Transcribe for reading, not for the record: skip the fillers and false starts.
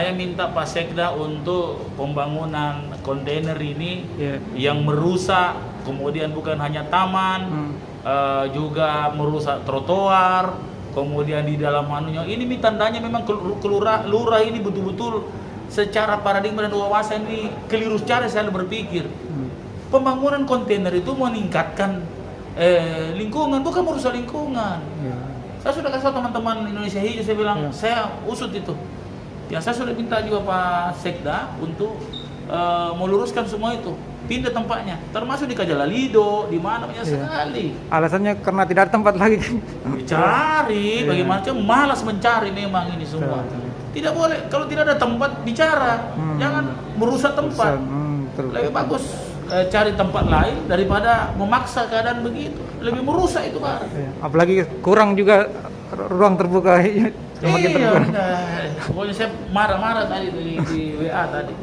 saya minta Pak Sekda untuk pembangunan kontainer ini yang merusak, kemudian bukan hanya taman, juga merusak trotoar, kemudian di dalam anunya. Ini tandanya memang lurah ini betul-betul secara paradigma dan wawasan ini keliru cara saya berpikir. Pembangunan kontainer itu meningkatkan lingkungan, bukan merusak lingkungan. Saya sudah kasih tahu teman-teman Indonesia Hijau, saya bilang saya usut itu. Ya saya sudah minta juga Pak Sekda untuk meluruskan semua itu, pindah tempatnya, termasuk di Kajalalido, di mana banyak sekali. Alasannya karena tidak ada tempat lagi. Dicari, bagaimana malas mencari memang ini semua. Tidak boleh, kalau tidak ada tempat bicara, jangan merusak tempat. Lebih bagus cari tempat lain daripada memaksa keadaan begitu, lebih merusak itu Pak. Apalagi kurang juga ruang terbuka. Semakin terbuka. Pokoknya saya marah-marah tadi di WA tadi.